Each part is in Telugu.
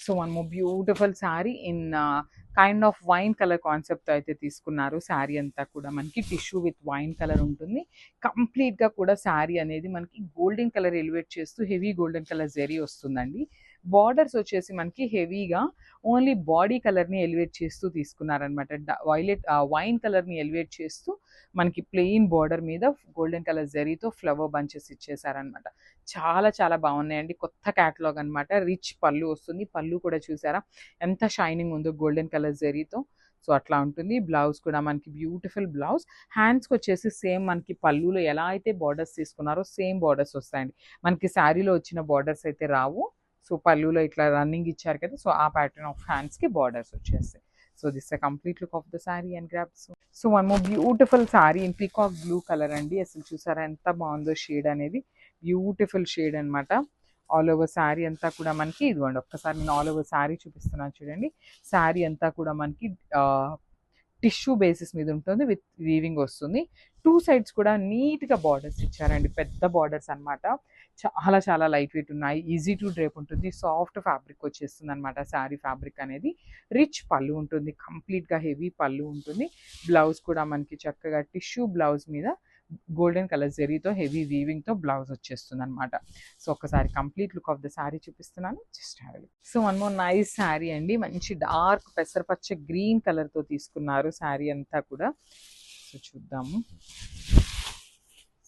So one more beautiful sari in kind of wine colour కాన్సెప్ట్తో అయితే తీసుకున్నారు. శారీ అంతా కూడా మనకి టిష్యూ విత్ వైన్ కలర్ ఉంటుంది. కంప్లీట్గా కూడా శారీ అనేది మనకి గోల్డెన్ కలర్ ఎలివేట్ చేస్తూ హెవీ గోల్డెన్ కలర్ జరీ వస్తుందండి. బార్డర్స్ వచ్చేసి మనకి హెవీగా ఓన్లీ బాడీ కలర్ని ఎలివేట్ చేస్తూ తీసుకున్నారనమాట. వైన్ కలర్ని ఎలివేట్ చేస్తూ మనకి ప్లెయిన్ బార్డర్ మీద గోల్డెన్ కలర్ జరీతో ఫ్లవర్ బంచెస్ ఇచ్చేసారనమాట. చాలా చాలా బాగున్నాయండి. కొత్త క్యాటలాగ్ అనమాట. రిచ్ పళ్ళు వస్తుంది. పళ్ళు కూడా చూసారా ఎంత షైనింగ్ ఉందో గోల్డెన్ కలర్ జరీతో. సో అట్లా ఉంటుంది. బ్లౌజ్ కూడా మనకి బ్యూటిఫుల్ బ్లౌజ్. హ్యాండ్స్కి వచ్చేసి సేమ్ మనకి పళ్ళులో ఎలా అయితే బార్డర్స్ తీసుకున్నారో సేమ్ బార్డర్స్ వస్తాయండి. మనకి శారీలో వచ్చిన బార్డర్స్ అయితే రావు. సో పళ్ళులో ఇట్లా రన్నింగ్ ఇచ్చారు కదా, సో ఆ ప్యాటర్న్ ఆఫ్ హ్యాండ్స్కి బార్డర్స్ వచ్చేస్తాయి. So this the complete look of the sari and grasp. So one more beautiful sari in peacock blue colour అండి. అసలు చూసారా ఎంత బాగుందో షేడ్ అనేది. బ్యూటిఫుల్ షేడ్ అనమాట. ఆల్ ఓవర్ శారీ అంతా కూడా మనకి ఇదిగోండి, ఒక్కసారి నేను ఆల్ ఓవర్ శారీ చూపిస్తున్నాను చూడండి. శారీ అంతా కూడా మనకి టిష్యూ బేసిస్ మీద ఉంటుంది, విత్ వీవింగ్ వస్తుంది. టూ సైడ్స్ కూడా నీట్గా బార్డర్స్ ఇచ్చారండి. పెద్ద బార్డర్స్ అనమాట. చాలా చాలా లైట్ వెయిట్ ఉన్నాయి. ఈజీ టు డ్రేప్ ఉంటుంది. సాఫ్ట్ ఫ్యాబ్రిక్ వచ్చేస్తుంది అనమాట శారీ ఫ్యాబ్రిక్ అనేది. రిచ్ పళ్ళు ఉంటుంది. కంప్లీట్గా హెవీ పళ్ళు ఉంటుంది. బ్లౌజ్ కూడా మనకి చక్కగా టిష్యూ బ్లౌజ్ మీద గోల్డెన్ కలర్ జరీతో హెవీ వీవింగ్తో బ్లౌజ్ వచ్చేస్తుంది అనమాట. సో ఒకసారి complete look of the sari చూపిస్తున్నాను. Just have a look. So one more nice sari అండి. మంచి డార్క్ పెసరపచ్చ గ్రీన్ కలర్తో తీసుకున్నారు శారీ అంతా కూడా. సో చూద్దాము.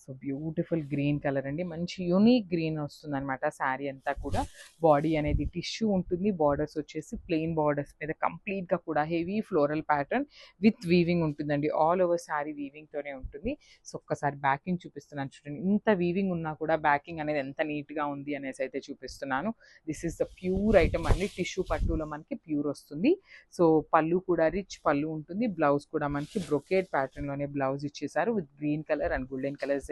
సో బ్యూటిఫుల్ గ్రీన్ కలర్ అండి. మంచి యూనిక్ గ్రీన్ వస్తుంది అనమాట శారీ అంతా కూడా. బాడీ అనేది టిష్యూ ఉంటుంది. బార్డర్స్ వచ్చేసి ప్లెయిన్ బార్డర్స్ మీద కంప్లీట్గా కూడా heavy floral pattern with weaving ఉంటుందండి. ఆల్ ఓవర్ శారీ వీవింగ్తోనే ఉంటుంది. సో ఒక్కసారి బ్యాకింగ్ చూపిస్తున్నాను చూడండి. ఇంత వీవింగ్ ఉన్నా కూడా బ్యాకింగ్ అనేది ఎంత నీట్గా ఉంది అనేసి అయితే చూపిస్తున్నాను. This is the pure item అండి. టిష్యూ పట్టులో మనకి ప్యూర్ వస్తుంది. సో పళ్ళు కూడా రిచ్ పళ్ళు ఉంటుంది. బ్లౌజ్ కూడా మనకి బ్రొకేడ్ ప్యాటర్న్లోనే బ్లౌజ్ ఇచ్చేసారు with green colour and golden colour జరీ.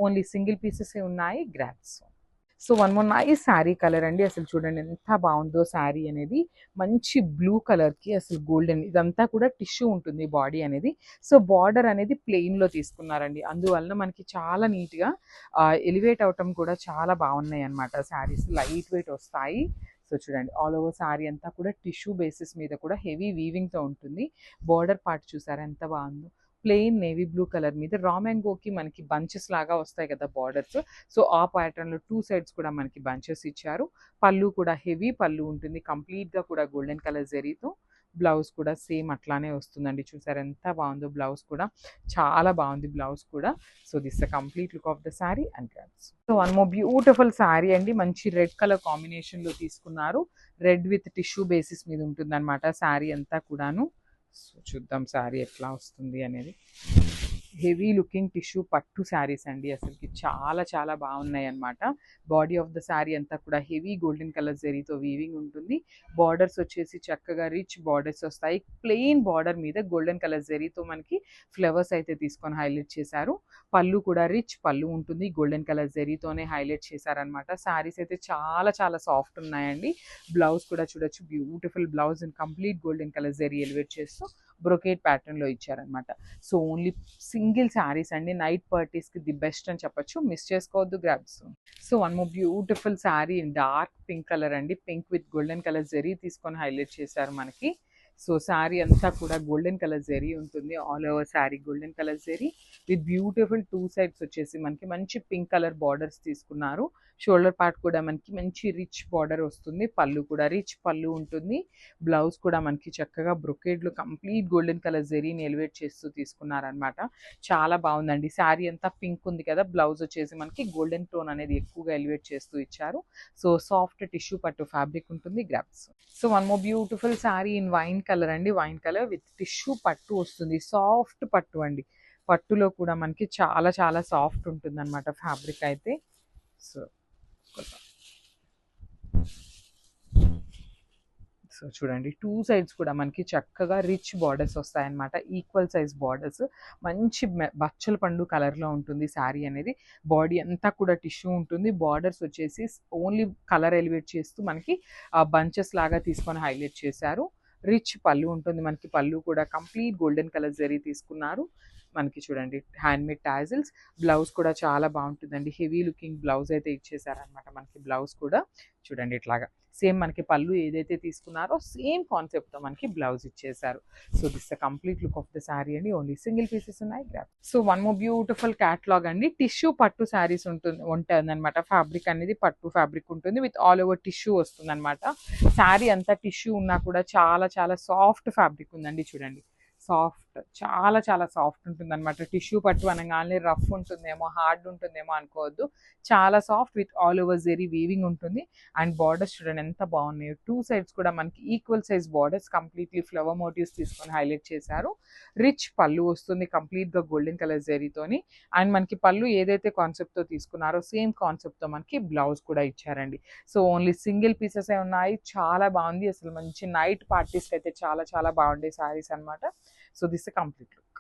ఓన్లీ సింగిల్ పీసెస్ ఉన్నాయి. గ్రాప్స్. So one more nice sari colour అండి. అసలు చూడండి ఎంత బాగుందో శారీ అనేది. మంచి బ్లూ కలర్కి అసలు గోల్డెన్, ఇదంతా కూడా టిష్యూ ఉంటుంది బాడీ అనేది. సో బార్డర్ అనేది ప్లెయిన్లో తీసుకున్నారండి. అందువలన మనకి చాలా నీట్గా ఎలివేట్ అవటం కూడా చాలా బాగున్నాయి అన్నమాట. శారీస్ లైట్ వెయిట్ వస్తాయి. సో చూడండి ఆల్ ఓవర్ శారీ అంతా కూడా టిష్యూ బేసిస్ మీద కూడా హెవీ వీవింగ్తో ఉంటుంది. బార్డర్ పార్ట్ చూసారా ఎంత బాగుందో. ప్లెయిన్ నేవీ బ్లూ కలర్ మీద రా మ్యాంగోకి మనకి బంచెస్ లాగా వస్తాయి కదా బార్డర్స్. సో ఆ ప్యాటర్న్లో టూ సైడ్స్ కూడా మనకి బంచెస్ ఇచ్చారు. పళ్ళు కూడా హెవీ పళ్ళు ఉంటుంది. కంప్లీట్గా కూడా గోల్డెన్ కలర్ జరీతో. బ్లౌజ్ కూడా సేమ్ అట్లానే వస్తుందండి. చూసారు ఎంత బాగుందో. బ్లౌజ్ కూడా చాలా బాగుంది బ్లౌజ్ కూడా. So this the complete look of the sari and grasp. So one more beautiful sari అండి. మంచి రెడ్ కలర్ కాంబినేషన్లో తీసుకున్నారు. రెడ్ విత్ టిష్యూ బేసిస్ మీద ఉంటుంది అనమాట శారీ అంతా కూడాను. సో చూద్దాం శారీ ఎట్లా వస్తుంది అనేది. హెవీ లుకింగ్ టిష్యూ పట్టు శారీస్ అండి. అసలుకి చాలా చాలా బాగున్నాయి అనమాట. బాడీ ఆఫ్ ద శారీ అంతా కూడా హెవీ గోల్డెన్ కలర్ జరీతో వీవింగ్ ఉంటుంది. బార్డర్స్ వచ్చేసి చక్కగా రిచ్ బార్డర్స్ వస్తాయి. ప్లెయిన్ బార్డర్ మీద గోల్డెన్ కలర్ జరీతో మనకి ఫ్లవర్స్ అయితే తీసుకొని హైలైట్ చేశారు. పళ్ళు కూడా రిచ్ పళ్ళు ఉంటుంది. గోల్డెన్ కలర్ జరీతోనే హైలైట్ చేశారనమాట. శారీస్ అయితే చాలా చాలా సాఫ్ట్ ఉన్నాయండి. బ్లౌజ్ కూడా చూడొచ్చు. Beautiful blouse in complete golden colour zari elevate చేస్తూ బ్రొకేట్ ప్యాటర్న్లో ఇచ్చారనమాట. సో ఓన్లీ సింగిల్ శారీస్ అండి. నైట్ పార్టీస్కి ది బెస్ట్ అని చెప్పొచ్చు. మిస్ చేసుకోవద్దు. Grabs. So one more beautiful sari in dark pink colour అండి. Pink with golden colour zari తీసుకొని హైలైట్ చేశారు మనకి. సో శారీ అంతా కూడా గోల్డెన్ కలర్ జరీ ఉంటుంది. All over sari golden colour zari with beautiful two sides వచ్చేసి మనకి మంచి పింక్ కలర్ బార్డర్స్ తీసుకున్నారు. షోల్డర్ పార్ట్ కూడా మనకి మంచి రిచ్ బార్డర్ వస్తుంది. పళ్ళు కూడా రిచ్ పళ్ళు ఉంటుంది. బ్లౌజ్ కూడా మనకి చక్కగా బ్రొకేడ్లో కంప్లీట్ గోల్డెన్ కలర్ జరీని ఎలివేట్ చేస్తూ తీసుకున్నారనమాట. చాలా బాగుందండి. శారీ అంతా పింక్ ఉంది కదా, బ్లౌజ్ వచ్చేసి మనకి గోల్డెన్ టోన్ అనేది ఎక్కువగా ఎలివేట్ చేస్తూ ఇచ్చారు. సో సాఫ్ట్ టిష్యూ పట్టు ఫ్యాబ్రిక్ ఉంటుంది. Grasp. So one more beautiful sari in wine colour అండి. వైన్ కలర్ విత్ టిష్యూ పట్టు వస్తుంది. సాఫ్ట్ పట్టు అండి. పట్టులో కూడా మనకి చాలా చాలా సాఫ్ట్ ఉంటుంది అనమాట ఫ్యాబ్రిక్ అయితే. సో సో చూడండి టూ సైడ్స్ కూడా మనకి చక్కగా రిచ్ బార్డర్స్ వస్తాయన్నమాట. Equal size borders. మంచి బచ్చల పండు కలర్లో ఉంటుంది శారీ అనేది. బాడీ అంతా కూడా టిష్యూ ఉంటుంది. బార్డర్స్ వచ్చేసి ఓన్లీ కలర్ ఎలివేట్ చేస్తూ మనకి బంచెస్ లాగా తీసుకొని హైలైట్ చేశారు. రిచ్ పళ్ళు ఉంటుంది మనకి. పళ్ళు కూడా కంప్లీట్ గోల్డెన్ కలర్ జరీ తీసుకున్నారు. మనకి చూడండి హ్యాండ్మేడ్ టాజిల్స్. బ్లౌజ్ కూడా చాలా బాగుంటుందండి. హెవీ లుకింగ్ బ్లౌజ్ అయితే ఇచ్చేసారనమాట మనకి. బ్లౌజ్ కూడా చూడండి ఇట్లాగా సేమ్ మనకి పళ్ళు ఏదైతే తీసుకున్నారో సేమ్ కాన్సెప్ట్తో మనకి బ్లౌజ్ ఇచ్చేసారు. So this the complete look of the sari అండి. ఓన్లీ సింగిల్ పీసెస్ ఉన్నాయి. Grab. So one more beautiful catalogue అండి. టిష్యూ పట్టు శారీస్ ఉంటుంది అనమాట. ఫ్యాబ్రిక్ అనేది పట్టు ఫ్యాబ్రిక్ ఉంటుంది విత్ ఆల్ ఓవర్ టిష్యూ వస్తుంది అనమాట. శారీ అంతా టిష్యూ ఉన్నా కూడా చాలా చాలా సాఫ్ట్ ఫ్యాబ్రిక్ ఉందండి. చూడండి సాఫ్ట్, చాలా చాలా సాఫ్ట్ ఉంటుంది అనమాట. టిష్యూ పట్టు అనగానే రఫ్ ఉంటుందేమో, హార్డ్ ఉంటుందేమో అనుకోవద్దు. చాలా soft with all over zari weaving ఉంటుంది. అండ్ బార్డర్స్ చూడండి ఎంత బాగున్నాయో. 2 సైడ్స్ కూడా మనకి equal size borders, completely flower motifs తీసుకొని హైలైట్ చేశారు. రిచ్ పళ్ళు వస్తుంది కంప్లీట్గా గోల్డెన్ కలర్ జెరీతోని. అండ్ మనకి పళ్ళు ఏదైతే కాన్సెప్ట్తో తీసుకున్నారో సేమ్ కాన్సెప్ట్తో మనకి బ్లౌజ్ కూడా ఇచ్చారండి. సో ఓన్లీ సింగిల్ పీసెస్ ఉన్నాయి. చాలా బాగుంది. అసలు మంచి నైట్ పార్టీస్కి అయితే చాలా చాలా బాగుండే శారీస్ అనమాట. So this complete look.